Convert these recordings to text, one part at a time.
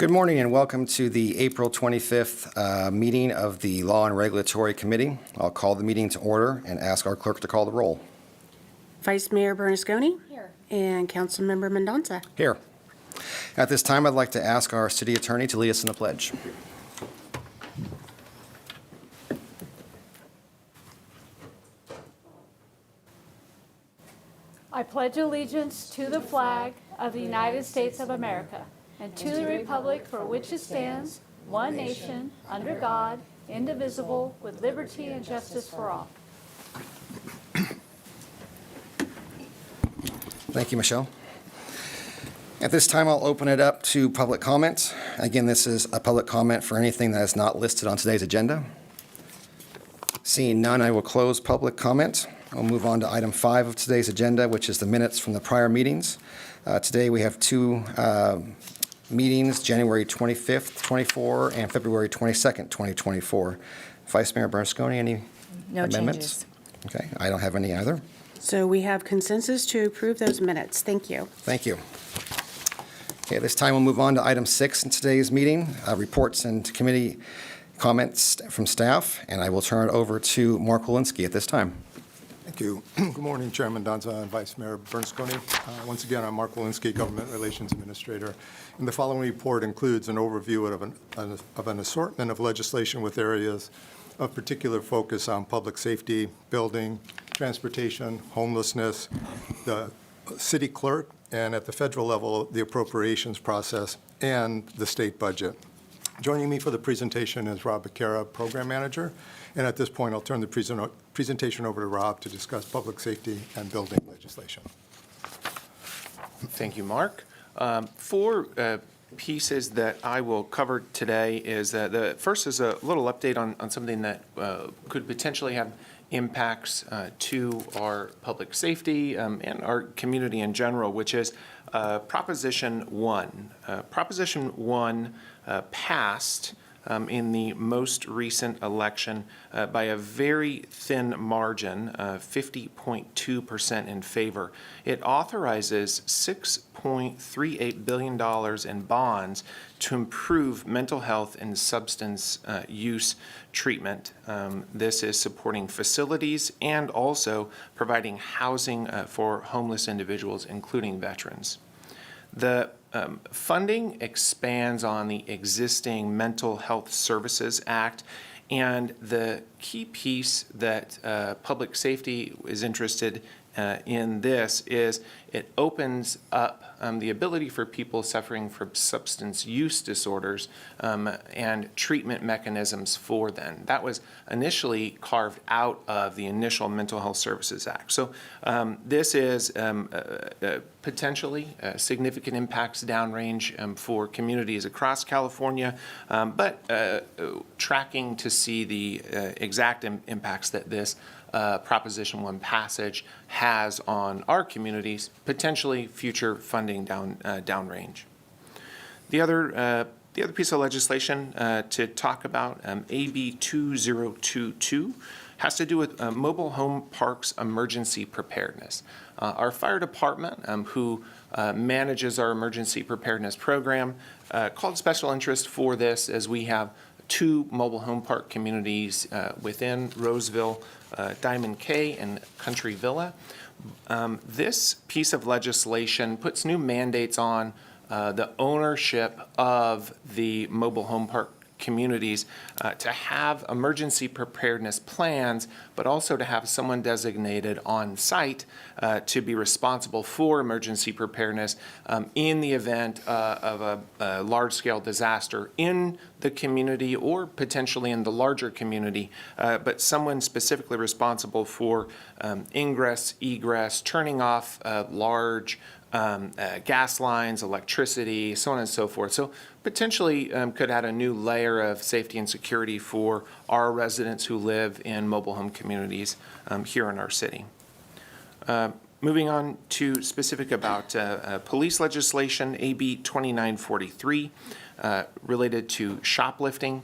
Good morning and welcome to the April 25th meeting of the Law and Regulatory Committee. I'll call the meeting to order and ask our clerk to call the roll. Vice Mayor Bernasconi. Here. And Councilmember Mendonça. Here. At this time, I'd like to ask our city attorney to lead us in the pledge. I pledge allegiance to the flag of the United States of America and to the republic for which it stands, one nation, under God, indivisible, with liberty and justice for all. Thank you, Michelle. At this time, I'll open it up to public comments. Again, this is a public comment for anything that is not listed on today's agenda. Seeing none, I will close public comment. We'll move on to item 5 of today's agenda, which is the minutes from the prior meetings. Today we have two meetings, January 25th, 24, and February 22nd, 2024. Vice Mayor Bernasconi, any amendments? Changes. Okay, I don't have any either. So we have consensus to approve those minutes. Thank you. Thank you. Okay, at this time we'll move on to item 6 in today's meeting, reports and committee comments from staff, and I will turn it over to Mark Walensky at this time. Thank you. Good morning, Chairman Donza and Vice Mayor Bernasconi. Once again, I'm Mark Walensky, Government Relations Administrator. And the following report includes an overview of an assortment of legislation with areas of particular focus on public safety, building, transportation, homelessness, the city clerk, and at the federal level, the appropriations process and the state budget. Joining me for the presentation is Rob Becerra, Program Manager. And at this point, I'll turn the presentation over to Rob to discuss public safety and building legislation. Thank you, Mark. Four pieces that I will cover today is the first is a little update on something that could potentially have impacts to our public safety and our community in general, which is Proposition 1. Proposition 1 passed in the most recent election by a very thin margin, 50.2% in favor. It authorizes $6.38 billion in bonds to improve mental health and substance use treatment. This is supporting facilities and also providing housing for homeless individuals, including veterans. The funding expands on the existing Mental Health Services Act, and the key piece that public safety is interested in this is it opens up the ability for people suffering from substance use disorders and treatment mechanisms for them. That was initially carved out of the initial Mental Health Services Act. So this is potentially significant impacts downrange for communities across California, but tracking to see the exact impacts that this Proposition 1 passage has on our communities, potentially future funding downrange. The other piece of legislation to talk about, AB 2022, has to do with mobile home parks emergency preparedness. Our fire department, who manages our emergency preparedness program, called special interest for this as we have 2 mobile home park communities within Roseville, Diamond K, and Country Villa. This piece of legislation puts new mandates on the ownership of the mobile home park communities to have emergency preparedness plans, but also to have someone designated on site to be responsible for emergency preparedness in the event of a large-scale disaster in the community or potentially in the larger community, but someone specifically responsible for ingress, egress, turning off large gas lines, electricity, so on and so forth. So potentially could add a new layer of safety and security for our residents who live in mobile home communities here in our city. Moving on to specific about police legislation, AB 2943, related to shoplifting.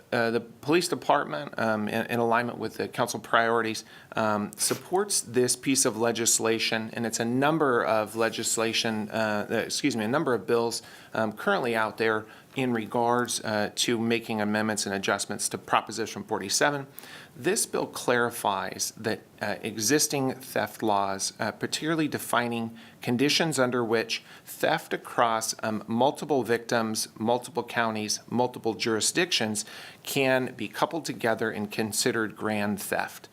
the police department, in alignment with the council priorities, supports this piece of legislation, and it's a number of a number of bills currently out there in regards to making amendments and adjustments to Proposition 47. This bill clarifies that existing theft laws, particularly defining conditions under which theft across multiple victims, multiple counties, multiple jurisdictions can be coupled together and considered grand theft.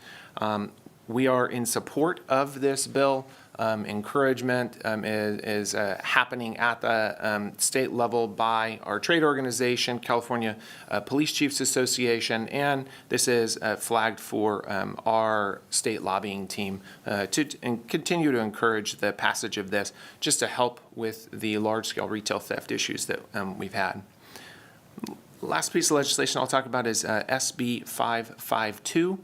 We are in support of this bill. Encouragement is happening at the state level by our trade organization, California Police Chiefs Association, and this is flagged for our state lobbying team to continue to encourage the passage of this just to help with the large-scale retail theft issues that we've had. Last piece of legislation I'll talk about is SB 552.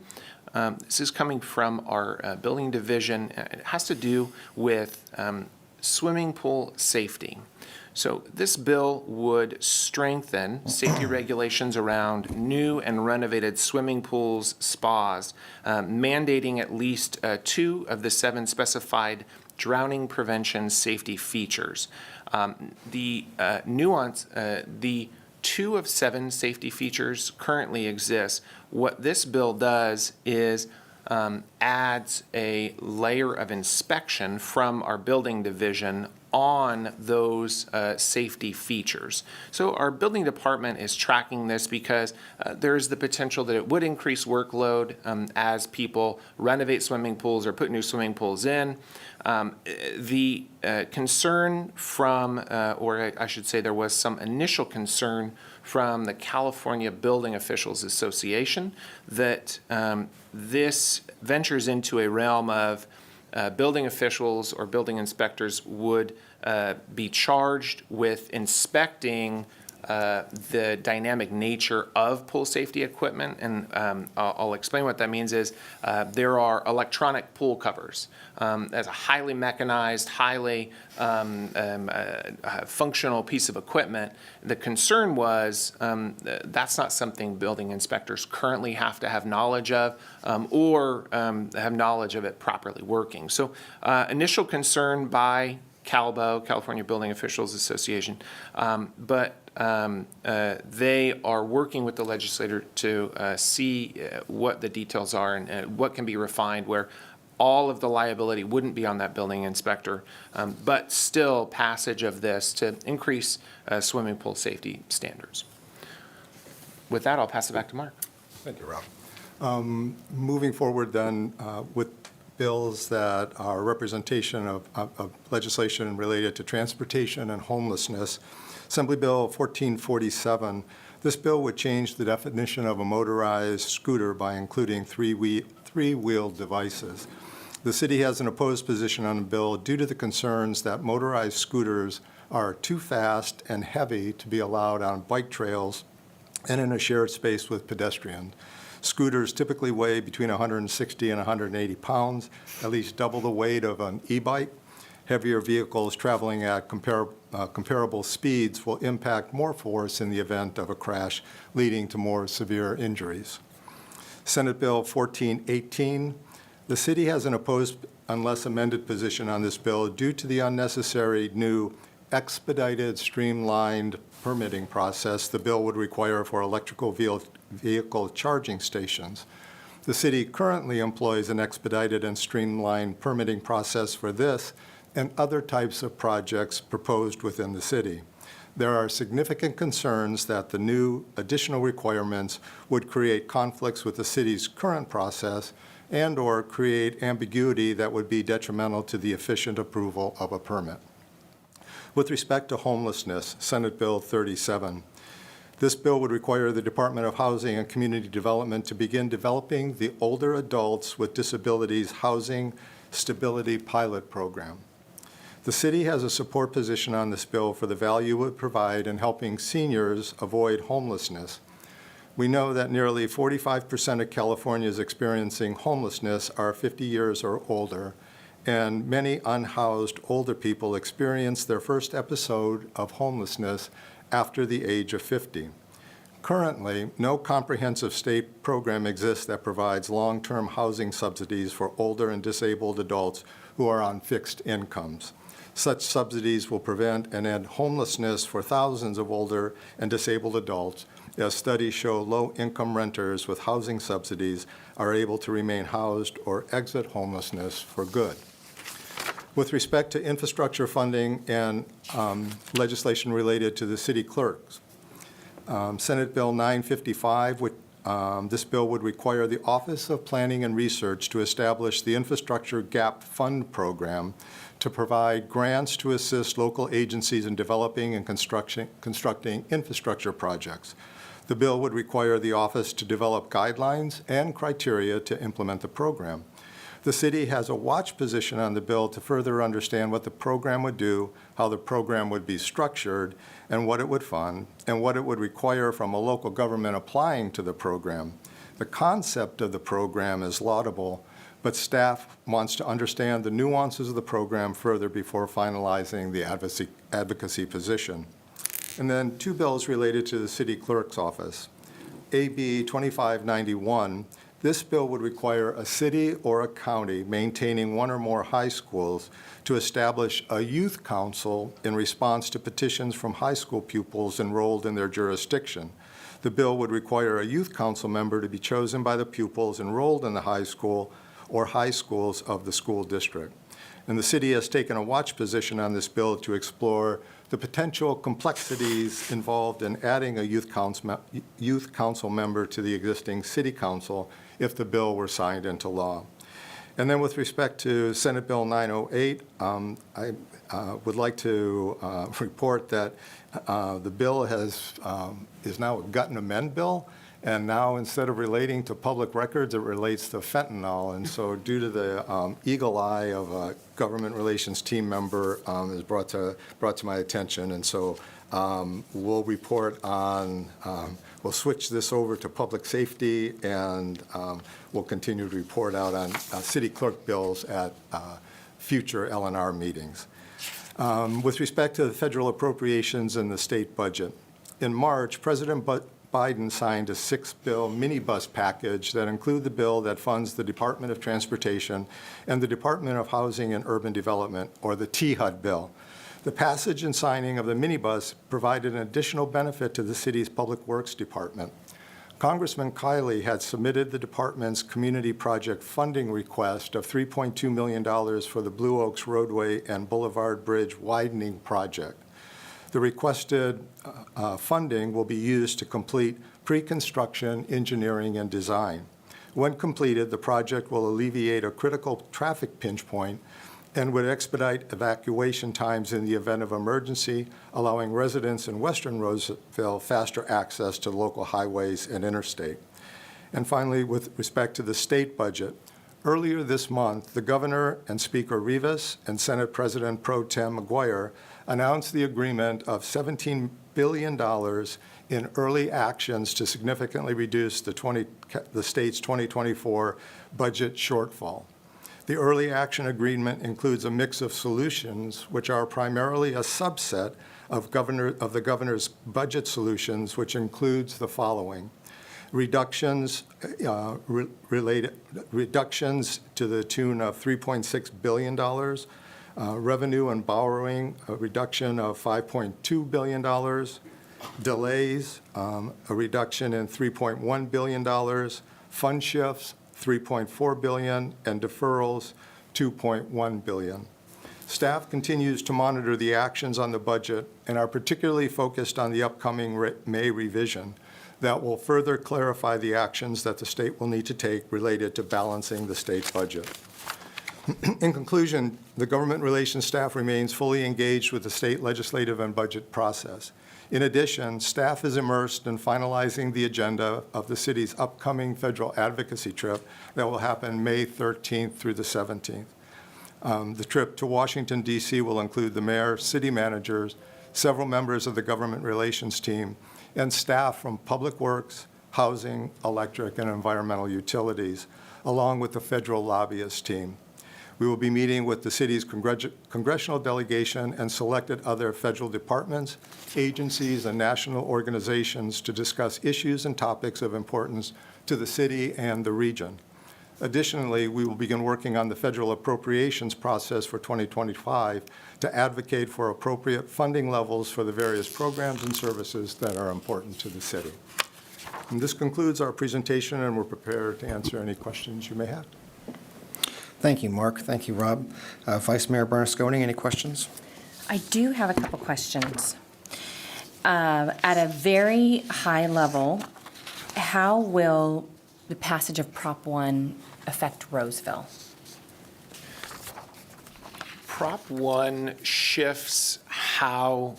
This is coming from our building division. It has to do with swimming pool safety. So this bill would strengthen safety regulations around new and renovated swimming pools, spas, mandating at least 2 of the 7 specified drowning prevention safety features. The 2 of 7 safety features currently exist. What this bill does is adds a layer of inspection from our building division on those safety features. So our building department is tracking this because there's the potential that it would increase workload as people renovate swimming pools or put new swimming pools in. The concern from, or I should say there was some initial concern from the California Building Officials Association that this ventures into a realm of building officials or building inspectors would be charged with inspecting the dynamic nature of pool safety equipment, and I'll explain what that means is there are electronic pool covers. That's a highly mechanized, highly functional piece of equipment. The concern was that's not something building inspectors currently have to have knowledge of or have knowledge of it properly working. So initial concern by CALBO, California Building Officials Association, but they are working with the legislator to see what the details are and what can be refined where all of the liability wouldn't be on that building inspector, but still passage of this to increase swimming pool safety standards. With that, I'll pass it back to Mark. Thank you, Rob. Moving forward then with bills that are representation of legislation related to transportation and homelessness. Assembly Bill 1447. This bill would change the definition of a motorized scooter by including three-wheeled devices. The city has an opposed position on the bill due to the concerns that motorized scooters are too fast and heavy to be allowed on bike trails and in a shared space with pedestrians. Scooters typically weigh between 160 and 180 pounds, at least double the weight of an e-bike. Heavier vehicles traveling at comparable speeds will impact more force in the event of a crash, leading to more severe injuries. Senate Bill 1418. The city has an opposed unless amended position on this bill due to the unnecessary new expedited, streamlined permitting process the bill would require for electrical vehicle charging stations. The city currently employs an expedited and streamlined permitting process for this and other types of projects proposed within the city. There are significant concerns that the new additional requirements would create conflicts with the city's current process and/or create ambiguity that would be detrimental to the efficient approval of a permit. With respect to homelessness, Senate Bill 37. This bill would require the Department of Housing and Community Development to begin developing the Older Adults with Disabilities Housing Stability Pilot Program. The city has a support position on this bill for the value it would provide in helping seniors avoid homelessness. We know that nearly 45% of Californians experiencing homelessness are 50 years or older, and many unhoused older people experience their first episode of homelessness after the age of 50. Currently, no comprehensive state program exists that provides long-term housing subsidies for older and disabled adults who are on fixed incomes. Such subsidies will prevent and end homelessness for thousands of older and disabled adults, as studies show low-income renters with housing subsidies are able to remain housed or exit homelessness for good. With respect to infrastructure funding and legislation related to the city clerks, Senate Bill 955, this bill would require the Office of Planning and Research to establish the Infrastructure Gap Fund Program to provide grants to assist local agencies in developing and constructing infrastructure projects. The bill would require the office to develop guidelines and criteria to implement the program. The city has a watch position on the bill to further understand what the program would do, how the program would be structured, and what it would fund, and what it would require from a local government applying to the program. The concept of the program is laudable, but staff wants to understand the nuances of the program further before finalizing the advocacy position. And then two bills related to the city clerk's office. AB 2591, this bill would require a city or a county maintaining one or more high schools to establish a youth council in response to petitions from high school pupils enrolled in their jurisdiction. The bill would require a youth council member to be chosen by the pupils enrolled in the high school or high schools of the school district. And the city has taken a watch position on this bill to explore the potential complexities involved in adding a youth council member to the existing city council if the bill were signed into law. And then with respect to Senate Bill 908, I would like to report that the bill is now a gut and amend bill. And now, instead of relating to public records, it relates to fentanyl. And so due to the eagle eye of a government relations team member is brought to my attention. And so we'll report on, we'll switch this over to public safety, and we'll continue to report out on city clerk bills at future LNR meetings. With respect to the federal appropriations and the state budget, in March, President Biden signed a 6-bill minibus package that include the bill that funds the Department of Transportation and the Department of Housing and Urban Development, or the THUD bill. The passage and signing of the minibus provided an additional benefit to the city's Public Works Department. Congressman Kiley had submitted the department's community project funding request of $3.2 million for the Blue Oaks Roadway and Boulevard Bridge widening project. The requested funding will be used to complete pre-construction engineering and design. When completed, the project will alleviate a critical traffic pinch point and would expedite evacuation times in the event of emergency, allowing residents in western Roseville faster access to local highways and interstate. And finally, with respect to the state budget, earlier this month, the governor and Speaker Rivas and Senate President Pro Tem McGuire announced the agreement of $17 billion in early actions to significantly reduce the state's 2024 budget shortfall. The early action agreement includes a mix of solutions, which are primarily a subset of the governor's budget solutions, which includes the following: reductions reductions to the tune of $3.6 billion, revenue and borrowing, a reduction of $5.2 billion, delays, a reduction in $3.1 billion, fund shifts, $3.4 billion, and deferrals, $2.1 billion. Staff continues to monitor the actions on the budget and are particularly focused on the upcoming May revision that will further clarify the actions that the state will need to take related to balancing the state budget. In conclusion, the government relations staff remains fully engaged with the state legislative and budget process. In addition, staff is immersed in finalizing the agenda of the city's upcoming federal advocacy trip that will happen May 13th through the 17th. The trip to Washington, D.C. will include the mayor, city managers, several members of the government relations team, and staff from Public Works, Housing, Electric, and Environmental Utilities, along with the federal lobbyist team. We will be meeting with the city's congressional delegation and selected other federal departments, agencies, and national organizations to discuss issues and topics of importance to the city and the region. Additionally, we will begin working on the federal appropriations process for 2025 to advocate for appropriate funding levels for the various programs and services that are important to the city. And this concludes our presentation, and we're prepared to answer any questions you may have. Thank you, Mark. Thank you, Rob. Vice Mayor Bernasconi, any questions? I do have a couple questions. At a very high level, how will the passage of Prop 1 affect Roseville? Prop 1 shifts how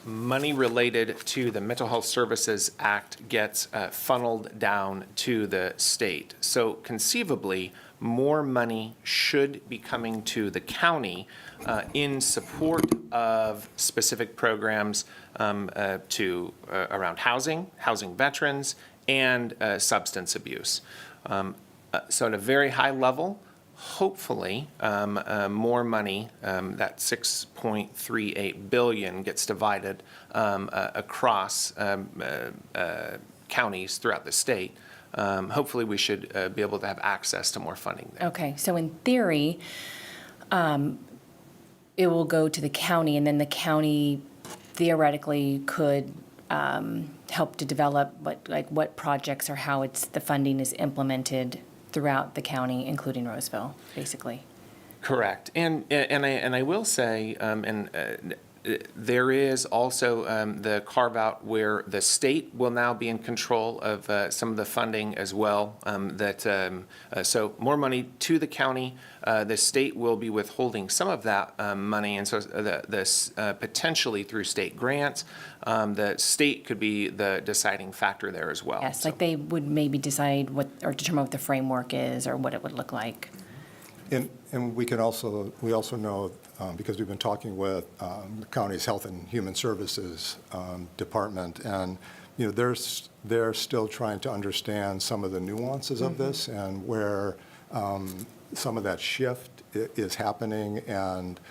money related to the Mental Health Services Act gets funneled down to the state. So conceivably, more money should be coming to the county in support of specific programs around housing veterans, and substance abuse. So at a very high level, hopefully, more money, that $6.38 billion gets divided across counties throughout the state. Hopefully, we should be able to have access to more funding there. Okay, so in theory, it will go to the county, and then the county theoretically could help to develop what projects or how the funding is implemented throughout the county, including Roseville, basically. Correct. And I will say, there is also the carve-out where the state will now be in control of some of the funding as well. So more money to the county. The state will be withholding some of that money, and so potentially through state grants, the state could be the deciding factor there as well. Yes, like they would maybe decide or determine what the framework is or what it would look like. And we also know, because we've been talking with the county's Health and Human Services Department, and they're still trying to understand some of the nuances of this and where some of that shift is happening, and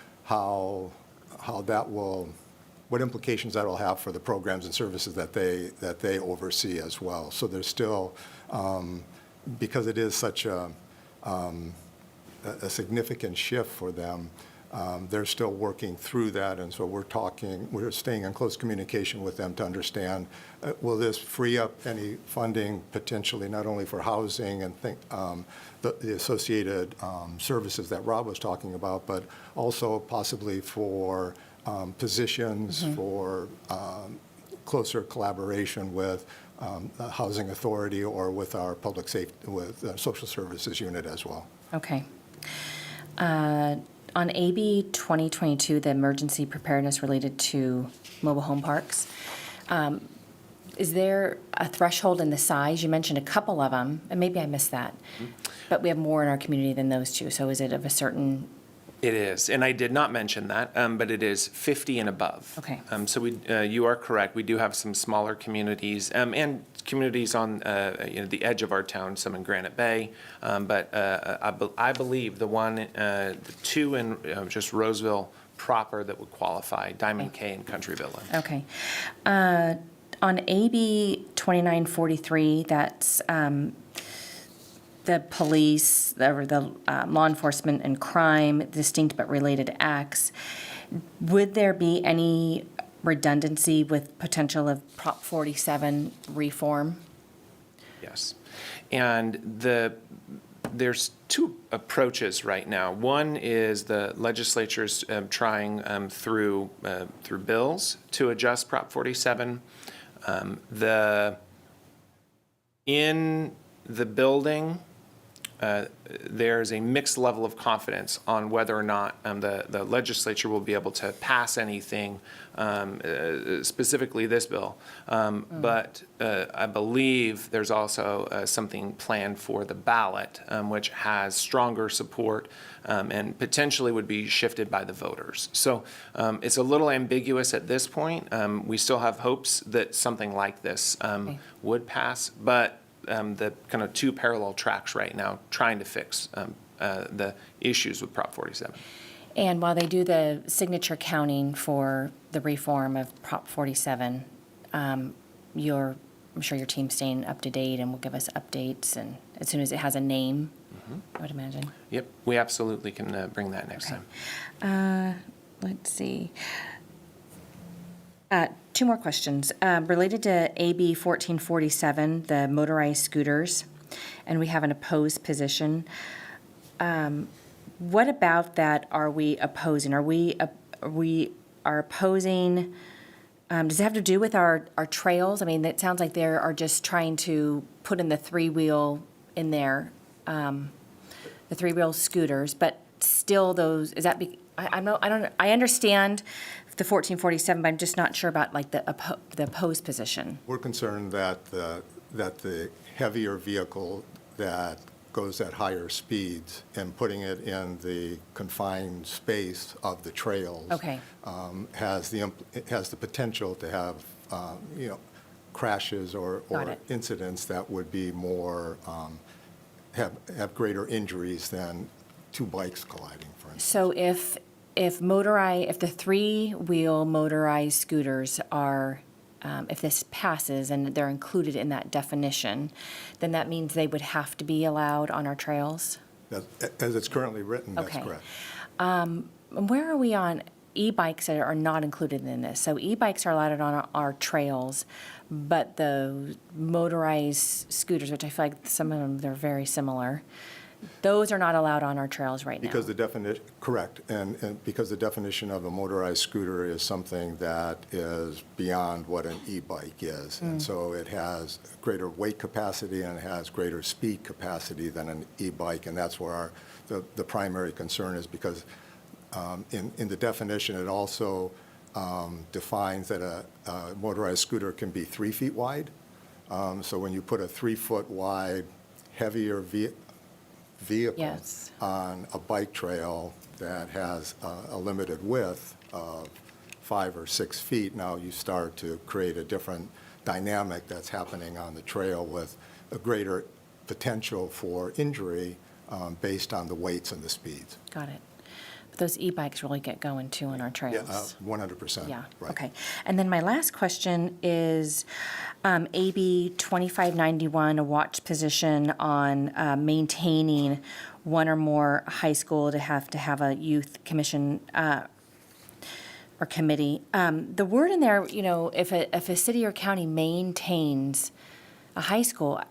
what implications that will have for the programs and services that they oversee as well. So there's still, because it is such a significant shift for them, they're still working through that, and so we're staying in close communication with them to understand, will this free up any funding potentially not only for housing and the associated services that Rob was talking about, but also possibly for positions, for closer collaboration with the Housing Authority or with our public safety, with the Social Services Unit as well. Okay. On AB 2022, the emergency preparedness related to mobile home parks, is there a threshold in the size? You mentioned a couple of them, and maybe I missed that. But we have more in our community than those two, so is it of a certain? It is, and I did not mention that, but it is 50 and above. Okay. So you are correct. We do have some smaller communities and communities on the edge of our town, some in Granite Bay, but I believe the two in just Roseville proper that would qualify, Diamond K and Country Villa. Okay. On AB 2943, that's the police, the law enforcement and crime, distinct but related acts. Would there be any redundancy with potential of Prop 47 reform? Yes. And there's two approaches right now. One is the legislature's trying through bills to adjust Prop 47. In the building, there's a mixed level of confidence on whether or not the legislature will be able to pass anything, specifically this bill. But I believe there's also something planned for the ballot, which has stronger support and potentially would be shifted by the voters. So it's a little ambiguous at this point. We still have hopes that something like this would pass, but the kind of two parallel tracks right now trying to fix the issues with Prop 47. And while they do the signature counting for the reform of Prop 47, I'm sure your team's staying up to date and will give us updates, and as soon as it has a name, I would imagine. Yep, we absolutely can bring that next time. Let's see. Two more questions. Related to AB 1447, the motorized scooters, and we have an opposed position. What about that are we opposing? Are we opposing, does it have to do with our trails? I mean, it sounds like they are just trying to put in the three-wheel in there, the three-wheel scooters, but still those, is that, I understand the 1447, but I'm just not sure about like the opposed position. We're concerned that the heavier vehicle that goes at higher speeds and putting it in the confined space of the trails Okay. has the potential to have, crashes or Got it. incidents that would be more, have greater injuries than two bikes colliding, for instance. So if the three-wheel motorized scooters are, if this passes and they're included in that definition, then that means they would have to be allowed on our trails? As it's currently written, that's Okay. correct. Where are we on e-bikes that are not included in this? So e-bikes are allowed on our trails, but the motorized scooters, which I feel like some of them, they're very similar, those are not allowed on our trails right now. Because the definition, correct, and because the definition of a motorized scooter is something that is beyond what an e-bike is. And so it has greater weight capacity and it has greater speed capacity than an e-bike. And that's where the primary concern is, because in the definition, it also defines that a motorized scooter can be 3 feet wide. So when you put a 3-foot wide, heavier vehicle Yes. on a bike trail that has a limited width of 5 or 6 feet, now you start to create a different dynamic that's happening on the trail with a greater potential for injury based on the weights and the speeds. Got it. But those e-bikes really get going too on our Yeah, trails. 100%. Yeah, Right. okay. And then my last question is AB 2591, a watch position on maintaining one or more high school to have a youth commission or committee. The word in there, if a city or county maintains a high school,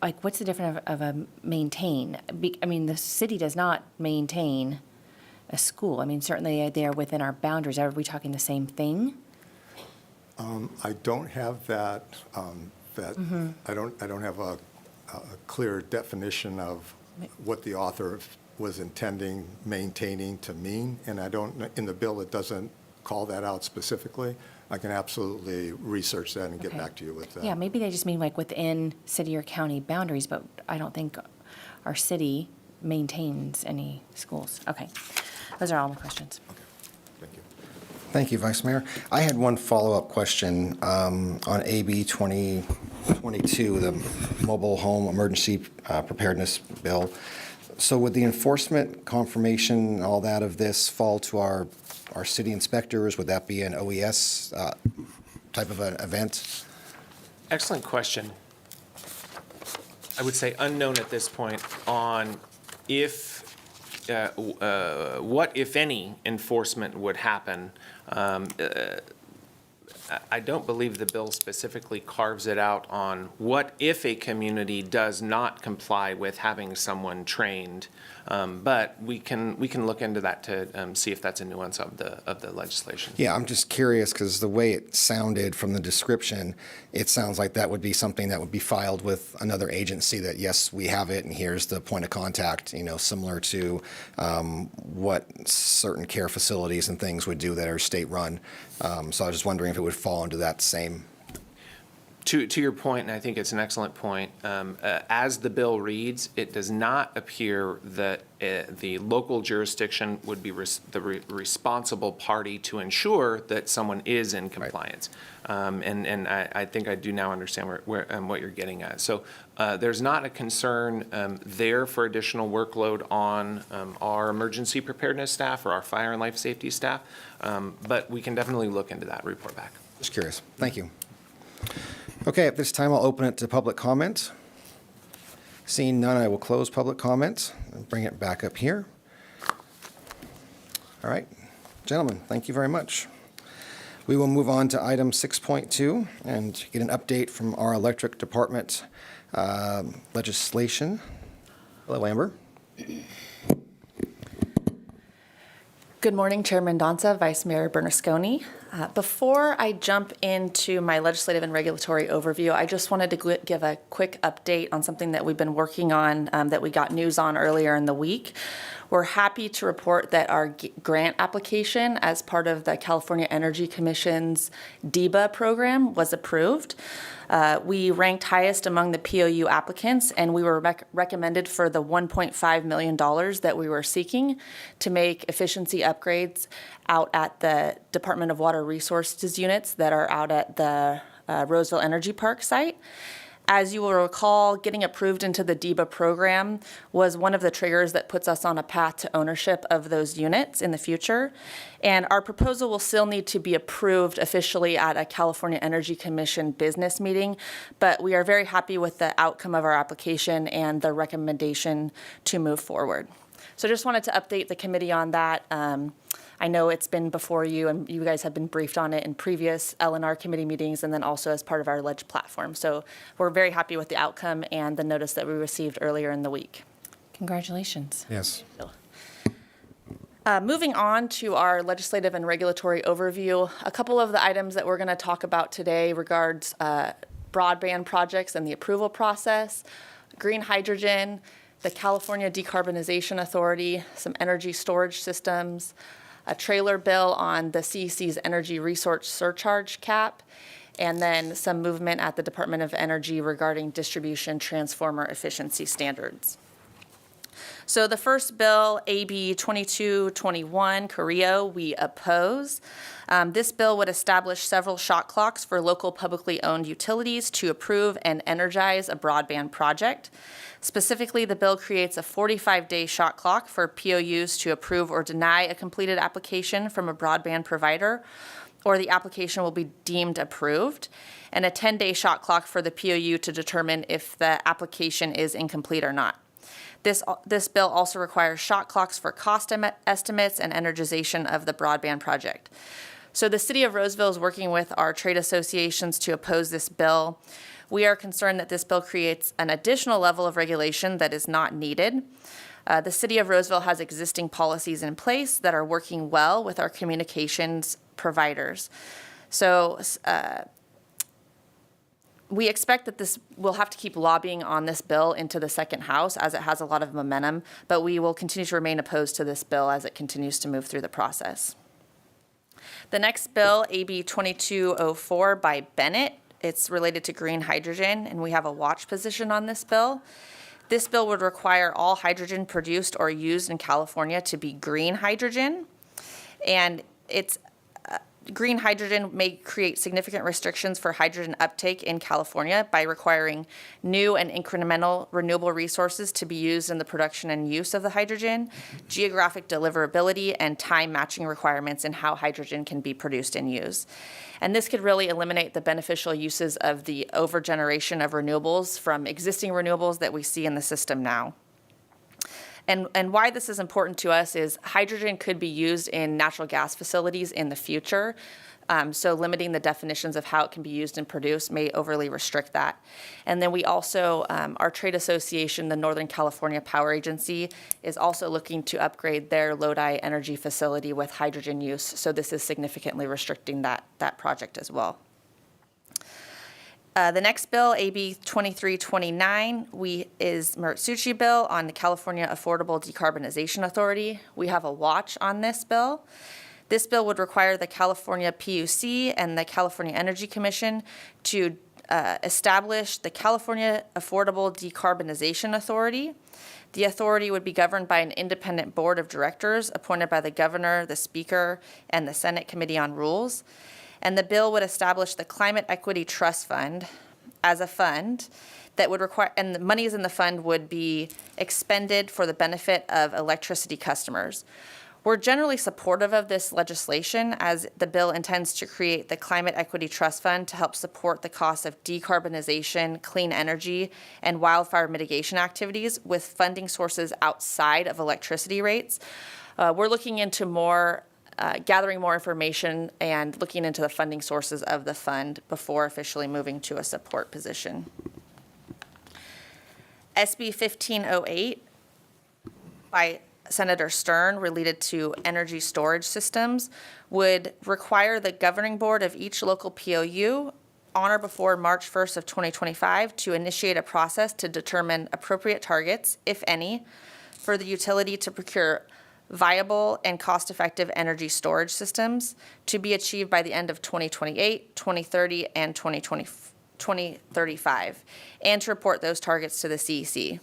like what's the difference of a maintain? I mean, the city does not maintain a school. I mean, certainly they are within our boundaries. Are we talking the same thing? I don't have that, I don't have a clear definition of what the author was intending maintaining to mean, and in the bill, it doesn't call that out specifically. I can absolutely research that and get Okay. back to you with that. Yeah, maybe they just mean like within city or county boundaries, but I don't think our city maintains any schools. Okay, those are all my questions. Okay, thank you. Thank you, Vice Mayor. I had one follow-up question on AB 2022, the Mobile Home Emergency Preparedness Bill. So would the enforcement, confirmation, all that of this fall to our city inspectors? Would that be an OES type of an event? Excellent question. I would say unknown at this point on what, if any, enforcement would happen. I don't believe the bill specifically carves it out on what if a community does not comply with having someone trained. But we can look into that to see if that's a nuance of the legislation. Yeah, I'm just curious because the way it sounded from the description, it sounds like that would be something that would be filed with another agency that, yes, we have it and here's the point of contact, similar to what certain care facilities and things would do that are state-run. So I was just wondering if it would fall into that same. To your point, and I think it's an excellent point, as the bill reads, it does not appear that the local jurisdiction would be the responsible party to ensure that someone is in compliance. And I think I do now understand what you're getting at. So there's not a concern there for additional workload on our emergency preparedness staff or our fire and life safety staff, but we can definitely look into that, report back. Just curious. Thank you. Okay, at this time, I'll open it to public comment. Seeing none, I will close public comment and bring it back up here. All right, gentlemen, thank you very much. We will move on to item 6.2 and get an update from our electric department legislation. Hello, Amber. Good morning, Chairman Donza, Vice Mayor Bernasconi. Before I jump into my legislative and regulatory overview, I just wanted to give a quick update on something that we've been working on that we got news on earlier in the week. We're happy to report that our grant application as part of the California Energy Commission's DEBA program was approved. We ranked highest among the POU applicants, and we were recommended for the $1.5 million that we were seeking to make efficiency upgrades out at the Department of Water Resources units that are out at the Roseville Energy Park site. As you will recall, getting approved into the DEBA program was one of the triggers that puts us on a path to ownership of those units in the future. And our proposal will still need to be approved officially at a California Energy Commission business meeting, but we are very happy with the outcome of our application and the recommendation to move forward. So just wanted to update the committee on that. I know it's been before you, and you guys have been briefed on it in previous L&R committee meetings and then also as part of our ledge platform. So we're very happy with the outcome and the notice that we received earlier in the week. Congratulations. Yes. Moving on to our legislative and regulatory overview, a couple of the items that we're going to talk about today regards broadband projects and the approval process, green hydrogen, the California Decarbonization Authority, some energy storage systems, a trailer bill on the CEC's energy resource surcharge cap, and then some movement at the Department of Energy regarding distribution transformer efficiency standards. So the first bill, AB 2221, Carrillo, we oppose. This bill would establish several shot clocks for local publicly owned utilities to approve and energize a broadband project. Specifically, the bill creates a 45-day shot clock for POUs to approve or deny a completed application from a broadband provider, or the application will be deemed approved, and a 10-day shot clock for the POU to determine if the application is incomplete or not. This bill also requires shot clocks for cost estimates and energization of the broadband project. So the City of Roseville is working with our trade associations to oppose this bill. We are concerned that this bill creates an additional level of regulation that is not needed. The City of Roseville has existing policies in place that are working well with our communications providers. So we expect that we'll have to keep lobbying on this bill into the second house as it has a lot of momentum, but we will continue to remain opposed to this bill as it continues to move through the process. The next bill, AB 2204 by Bennett, it's related to green hydrogen, and we have a watch position on this bill. This bill would require all hydrogen produced or used in California to be green hydrogen, and green hydrogen may create significant restrictions for hydrogen uptake in California by requiring new and incremental renewable resources to be used in the production and use of the hydrogen, geographic deliverability, and time matching requirements in how hydrogen can be produced and used. And this could really eliminate the beneficial uses of the overgeneration of renewables from existing renewables that we see in the system now. And why this is important to us is hydrogen could be used in natural gas facilities in the future. So limiting the definitions of how it can be used and produced may overly restrict that. And then we also, our trade association, the Northern California Power Agency, is also looking to upgrade their Lodi energy facility with hydrogen use. So this is significantly restricting that project as well. The next bill, AB 2329, is Maritsuchi bill on the California Affordable Decarbonization Authority. We have a watch on this bill. This bill would require the California PUC and the California Energy Commission to establish the California Affordable Decarbonization Authority. The authority would be governed by an independent board of directors appointed by the governor, the speaker, and the Senate Committee on Rules. And the bill would establish the Climate Equity Trust Fund as a fund that would require, and the monies in the fund would be expended for the benefit of electricity customers. We're generally supportive of this legislation as the bill intends to create the Climate Equity Trust Fund to help support the costs of decarbonization, clean energy, and wildfire mitigation activities with funding sources outside of electricity rates. We're looking into gathering more information and looking into the funding sources of the fund before officially moving to a support position. SB 1508 by Senator Stern related to energy storage systems would require the governing board of each local POU on or before March 1st of 2025 to initiate a process to determine appropriate targets, if any, for the utility to procure viable and cost-effective energy storage systems to be achieved by the end of 2028, 2030, and 2035, and to report those targets to the CEC.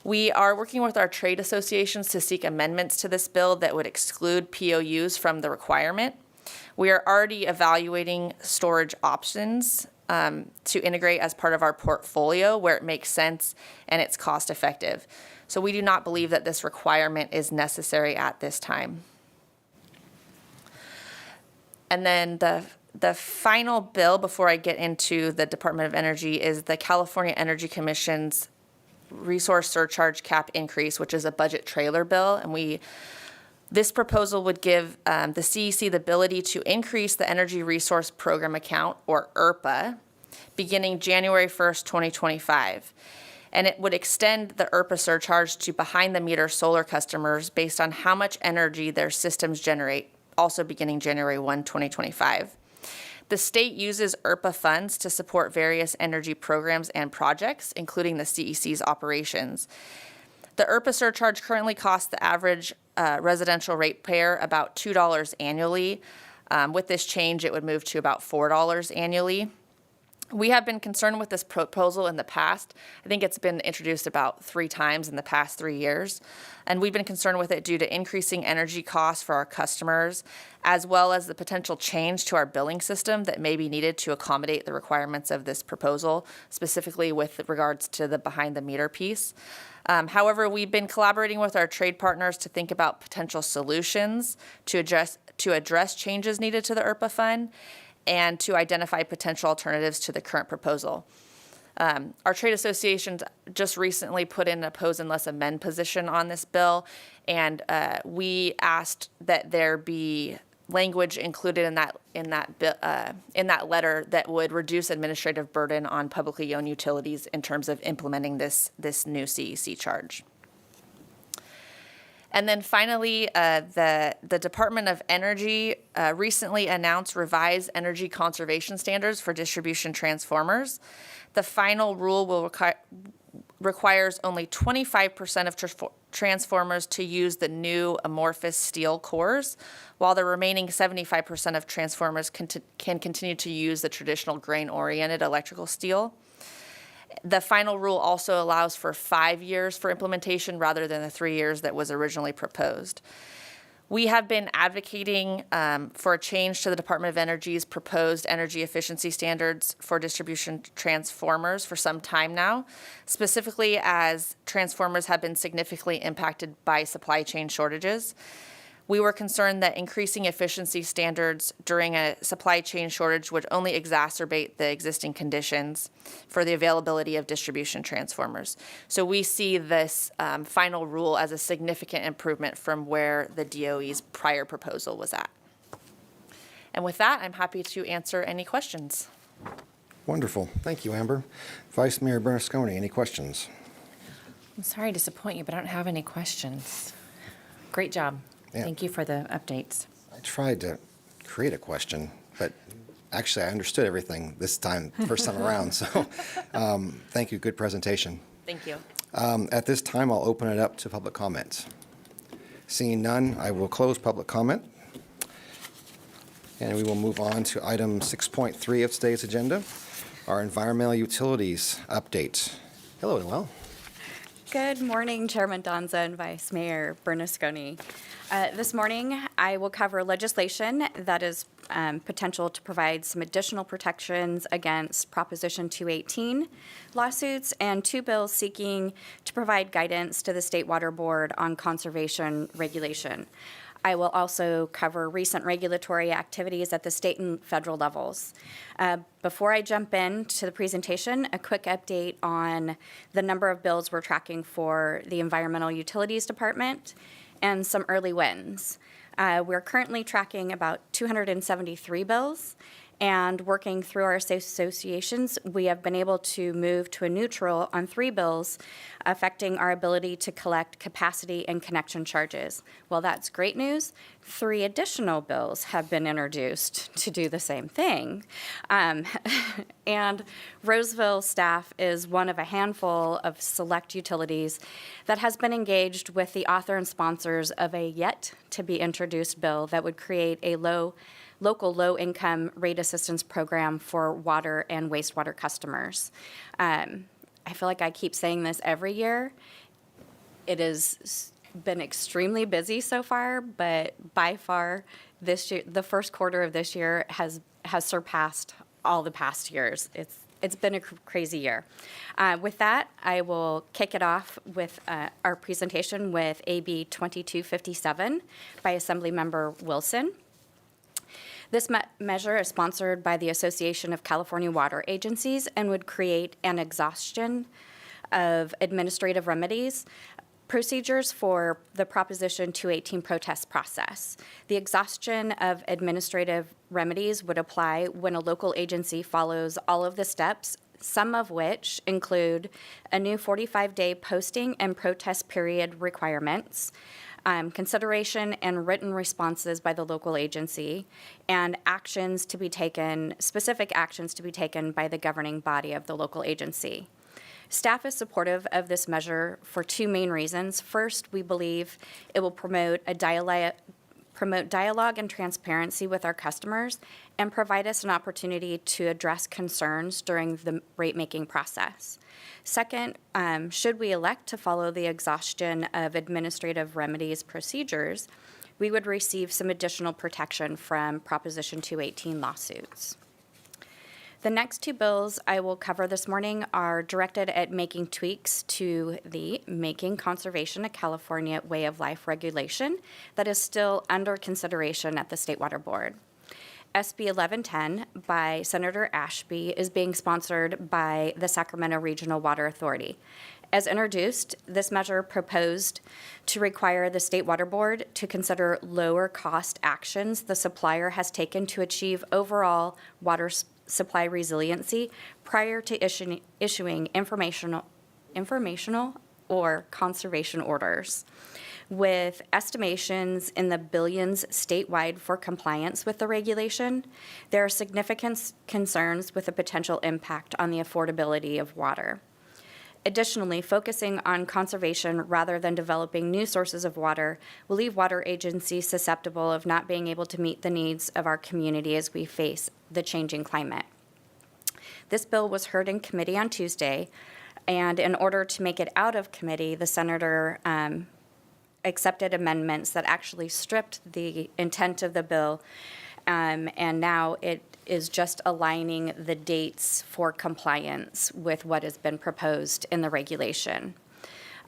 We are working with our trade associations to seek amendments to this bill that would exclude POUs from the requirement. We are already evaluating storage options to integrate as part of our portfolio where it makes sense and it's cost effective. So we do not believe that this requirement is necessary at this time. And then the final bill before I get into the Department of Energy is the California Energy Commission's resource surcharge cap increase, which is a budget trailer bill. And this proposal would give the CEC the ability to increase the Energy Resource Program account, or ERPA, beginning January 1st, 2025. And it would extend the ERPA surcharge to behind-the-meter solar customers based on how much energy their systems generate, also beginning January 1, 2025. The state uses ERPA funds to support various energy programs and projects, including the CEC's operations. The ERPA surcharge currently costs the average residential ratepayer about $2 annually. With this change, it would move to about $4 annually. We have been concerned with this proposal in the past. I think it's been introduced about 3 times in the past 3 years. And we've been concerned with it due to increasing energy costs for our customers, as well as the potential change to our billing system that may be needed to accommodate the requirements of this proposal, specifically with regards to the behind-the-meter piece. However, we've been collaborating with our trade partners to think about potential solutions to address changes needed to the ERPA fund, and to identify potential alternatives to the current proposal. Our trade associations just recently put in a oppose unless amend position on this bill, and we asked that there be language included in that letter that would reduce administrative burden on publicly owned utilities in terms of implementing this new CEC charge. And then finally, the Department of Energy recently announced revised energy conservation standards for distribution transformers. The final rule requires only 25% of transformers to use the new amorphous steel cores, while the remaining 75% of transformers can continue to use the traditional grain-oriented electrical steel. The final rule also allows for 5 years for implementation rather than the 3 years that was originally proposed. We have been advocating for a change to the Department of Energy's proposed energy efficiency standards for distribution transformers for some time now, specifically as transformers have been significantly impacted by supply chain shortages. We were concerned that increasing efficiency standards during a supply chain shortage would only exacerbate the existing conditions for the availability of distribution transformers. So we see this final rule as a significant improvement from where the DOE's prior proposal was at. And with that, I'm happy to answer any questions. Wonderful. Thank you, Amber. Vice Mayor Bernasconi, any questions? I'm sorry to disappoint you, but I don't have any questions. Great job. Yeah. Thank you for the updates. I tried to create a question, but actually I understood everything this time, first time around. So thank you. Good presentation. Thank you. At this time, I'll open it up to public comments. Seeing none, I will close public comment. And we will move on to item 6.3 of today's agenda, our environmental utilities update. Hello, Noel. Good morning, Chairman Donza and Vice Mayor Bernasconi. This morning, I will cover legislation that is potential to provide some additional protections against Proposition 218 lawsuits and 2 bills seeking to provide guidance to the State Water Board on conservation regulation. I will also cover recent regulatory activities at the state and federal levels. Before I jump into the presentation, a quick update on the number of bills we're tracking for the Environmental Utilities Department and some early wins. We're currently tracking about 273 bills, and working through our associations, we have been able to move to a neutral on 3 bills affecting our ability to collect capacity and connection charges. Well, that's great news. 3 additional bills have been introduced to do the same thing. And Roseville staff is one of a handful of select utilities that has been engaged with the author and sponsors of a yet-to-be-introduced bill that would create a local low-income rate assistance program for water and wastewater customers. I feel like I keep saying this every year. It has been extremely busy so far, but by far this year, the first quarter of this year has surpassed all the past years. It's been a crazy year. With that, I will kick it off with our presentation with AB 2257 by Assemblymember Wilson. This measure is sponsored by the Association of California Water Agencies and would create an exhaustion of administrative remedies procedures for the Proposition 218 protest process. The exhaustion of administrative remedies would apply when a local agency follows all of the steps, some of which include a new 45-day posting and protest period requirements, consideration and written responses by the local agency, and actions to be taken, specific actions to be taken by the governing body of the local agency. Staff is supportive of this measure for 2 main reasons. First, we believe it will promote dialogue and transparency with our customers and provide us an opportunity to address concerns during the rate-making process. Second, should we elect to follow the exhaustion of administrative remedies procedures, we would receive some additional protection from Proposition 218 lawsuits. The next 2 bills I will cover this morning are directed at making tweaks to the Making Conservation a California Way of Life regulation that is still under consideration at the State Water Board. SB 1110 by Senator Ashby is being sponsored by the Sacramento Regional Water Authority. As introduced, this measure proposed to require the State Water Board to consider lower cost actions the supplier has taken to achieve overall water supply resiliency prior to issuing informational or conservation orders. With estimations in the billions statewide for compliance with the regulation, there are significant concerns with the potential impact on the affordability of water. Additionally, focusing on conservation rather than developing new sources of water will leave water agencies susceptible of not being able to meet the needs of our community as we face the changing climate. This bill was heard in committee on Tuesday, and in order to make it out of committee, the senator accepted amendments that actually stripped the intent of the bill, and now it is just aligning the dates for compliance with what has been proposed in the regulation.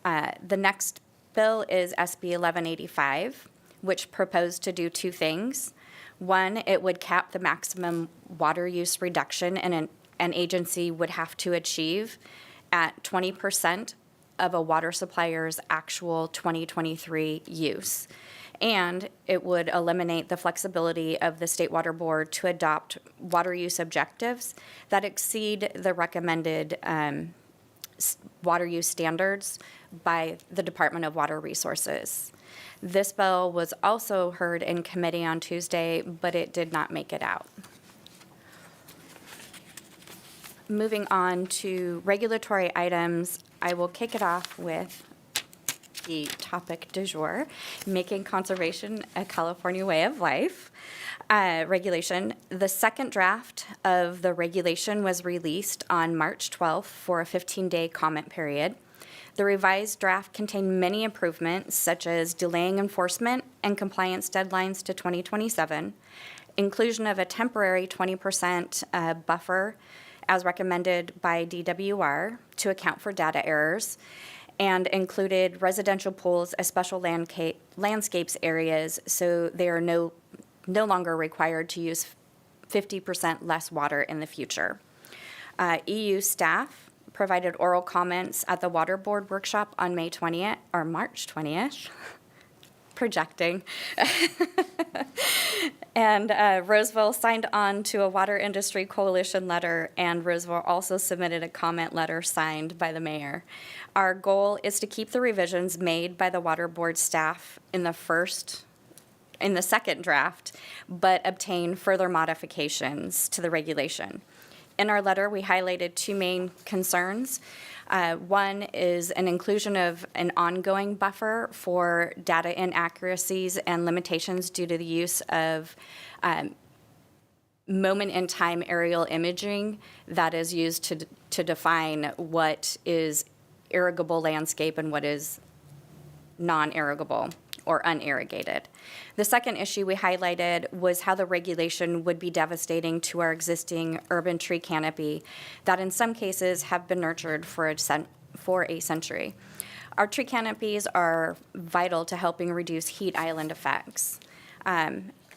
The next bill is SB 1185, which proposed to do 2 things. One, it would cap the maximum water use reduction an agency would have to achieve at 20% of a water supplier's actual 2023 use. And it would eliminate the flexibility of the State Water Board to adopt water use objectives that exceed the recommended water use standards by the Department of Water Resources. This bill was also heard in committee on Tuesday, but it did not make it out. Moving on to regulatory items, I will kick it off with the topic du jour, Making Conservation a California Way of Life. Regulation. The second draft of the regulation was released on March 12th for a 15-day comment period. The revised draft contained many improvements, such as delaying enforcement and compliance deadlines to 2027, inclusion of a temporary 20% buffer as recommended by DWR to account for data errors, and included residential pools as special landscapes areas, so they are no longer required to use 50% less water in the future. EU staff provided oral comments at the Water Board workshop on March 20th, projecting. And Roseville signed on to a Water Industry Coalition letter, and Roseville also submitted a comment letter signed by the mayor. Our goal is to keep the revisions made by the Water Board staff in the second draft, but obtain further modifications to the regulation. In our letter, we highlighted two main concerns. One is an inclusion of an ongoing buffer for data inaccuracies and limitations due to the use of moment-in-time aerial imaging that is used to define what is irrigable landscape and what is non-irrigable or unirrigated. The second issue we highlighted was how the regulation would be devastating to our existing urban tree canopy that in some cases have been nurtured for a century. Our tree canopies are vital to helping reduce heat island effects.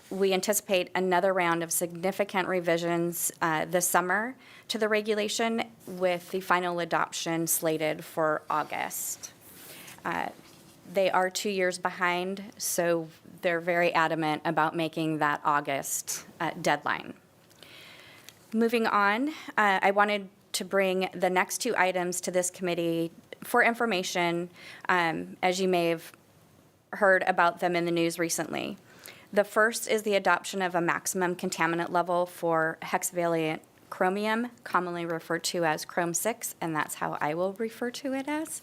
We anticipate another round of significant revisions this summer to the regulation, with the final adoption slated for August. They are 2 years behind, so they're very adamant about making that August deadline. Moving on, I wanted to bring the next two items to this committee for information, as you may have heard about them in the news recently. The first is the adoption of a maximum contaminant level for hexavalent chromium, commonly referred to as Chrome 6, and that's how I will refer to it as.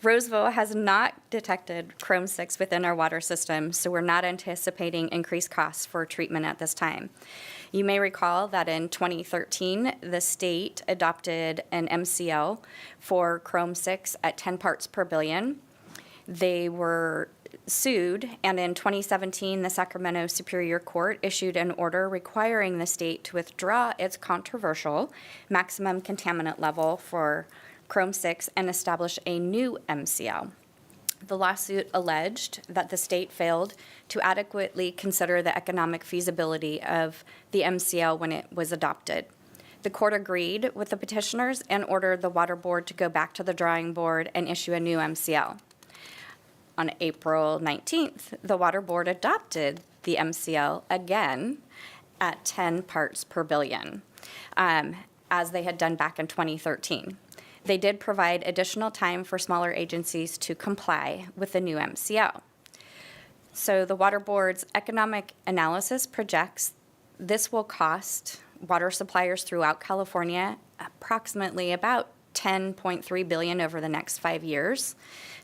Roseville has not detected Chrome 6 within our water system, so we're not anticipating increased costs for treatment at this time. You may recall that in 2013, the state adopted an MCL for Chrome 6 at 10 parts per billion. They were sued, and in 2017, the Sacramento Superior Court issued an order requiring the state to withdraw its controversial maximum contaminant level for Chrome 6 and establish a new MCL. The lawsuit alleged that the state failed to adequately consider the economic feasibility of the MCL when it was adopted. The court agreed with the petitioners and ordered the Water Board to go back to the drawing board and issue a new MCL. On April 19th, the Water Board adopted the MCL again at 10 parts per billion, as they had done back in 2013. They did provide additional time for smaller agencies to comply with the new MCL. So the Water Board's economic analysis projects this will cost water suppliers throughout California approximately about $10.3 billion over the next 5 years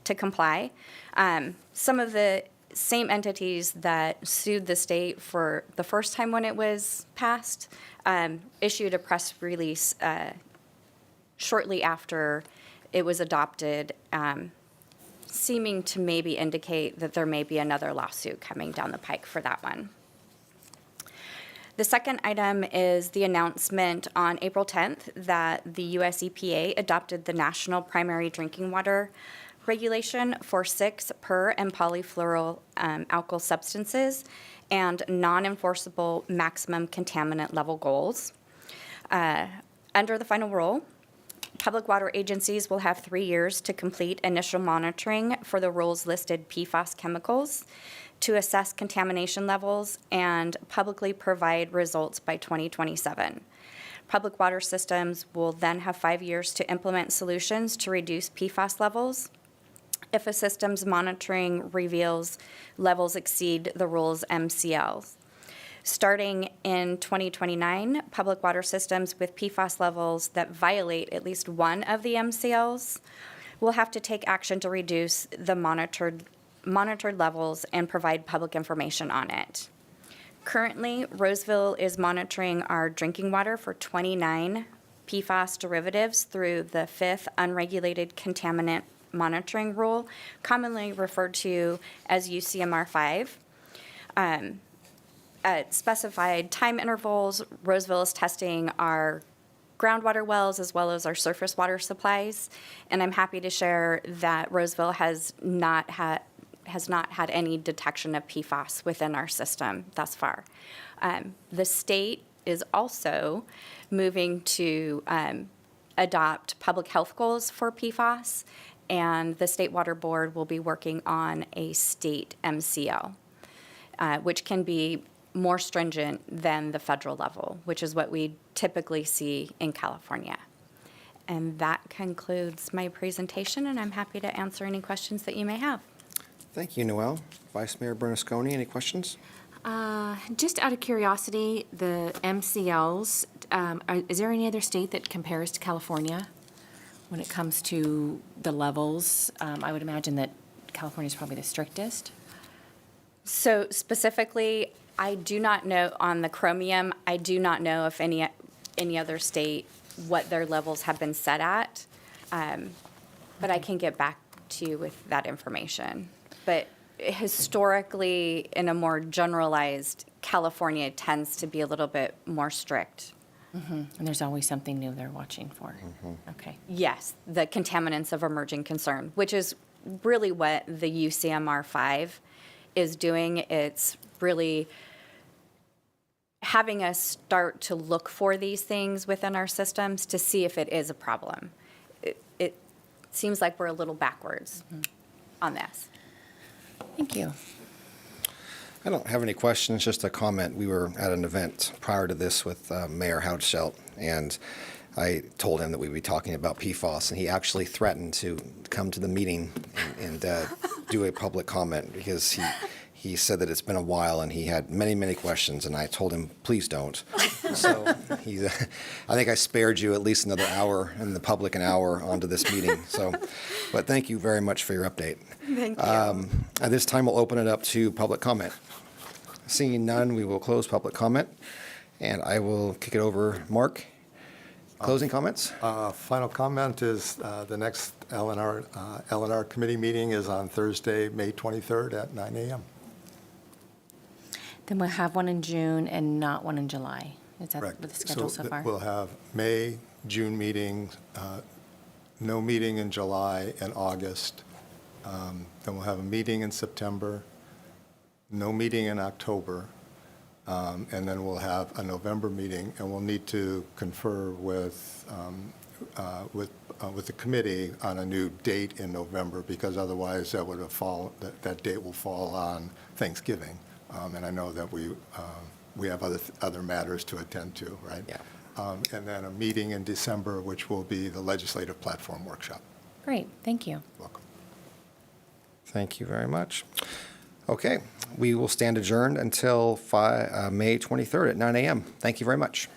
to comply. Some of the same entities that sued the state for the first time when it was passed issued a press release shortly after it was adopted, seeming to maybe indicate that there may be another lawsuit coming down the pike for that one. The second item is the announcement on April 10th that the US EPA adopted the National Primary Drinking Water Regulation for 6 per and polyfluoral alkyl substances and non-enforceable maximum contaminant level goals. Under the final rule, public water agencies will have 3 years to complete initial monitoring for the rules listed PFAS chemicals, to assess contamination levels, and publicly provide results by 2027. Public water systems will then have 5 years to implement solutions to reduce PFAS levels. If a system's monitoring reveals levels exceed the rule's MCLs. Starting in 2029, public water systems with PFAS levels that violate at least one of the MCLs will have to take action to reduce the monitored levels and provide public information on it. Currently, Roseville is monitoring our drinking water for 29 PFAS derivatives through the 5th Unregulated Contaminant Monitoring Rule, commonly referred to as UCMR 5. At specified time intervals, Roseville is testing our groundwater wells as well as our surface water supplies. And I'm happy to share that Roseville has not had any detection of PFAS within our system thus far. The state is also moving to adopt public health goals for PFAS, and the State Water Board will be working on a state MCL, which can be more stringent than the federal level, which is what we typically see in California. And that concludes my presentation, and I'm happy to answer any questions that you may have. Thank you, Noel. Vice Mayor Bernasconi, any questions? Just out of curiosity, the MCLs, is there any other state that compares to California when it comes to the levels? I would imagine that California is probably the strictest. So specifically, I do not know on the chromium, I do not know if any other state, what their levels have been set at. But I can get back to you with that information. But historically, in a more generalized, California tends to be a little bit more strict. And there's always something new they're watching for. Okay. Yes, the contaminants of emerging concern, which is really what the UCMR 5 is doing. It's really having us start to look for these things within our systems to see if it is a problem. It seems like we're a little backwards on this. Thank you. I don't have any questions, just a comment. We were at an event prior to this with Mayor Houtschelt, and I told him that we'd be talking about PFAS, and he actually threatened to come to the meeting and do a public comment because he said that it's been a while and he had many, many questions, and I told him, please don't. So I think I spared you at least another hour and the public an hour onto this meeting. So, but thank you very much for your update. Thank you. At this time, we'll open it up to public comment. Seeing none, we will close public comment, and I will kick it over. Mark, closing comments? Final comment is the next L&R committee meeting is on Thursday, May 23rd at 9 a.m. Then we'll have one in June and not one in July. Is that Correct. what the schedule so far? We'll have May, June meetings, no meeting in July and August. Then we'll have a meeting in September, no meeting in October, and then we'll have a November meeting, and we'll need to confer with the committee on a new date in November, because otherwise that date will fall on Thanksgiving. And I know that we have other matters to attend to, right? Yeah. And then a meeting in December, which will be the legislative platform workshop. Great, thank you. Welcome. Thank you very much. Okay, we will stand adjourned until May 23rd at 9 a.m. Thank you very much.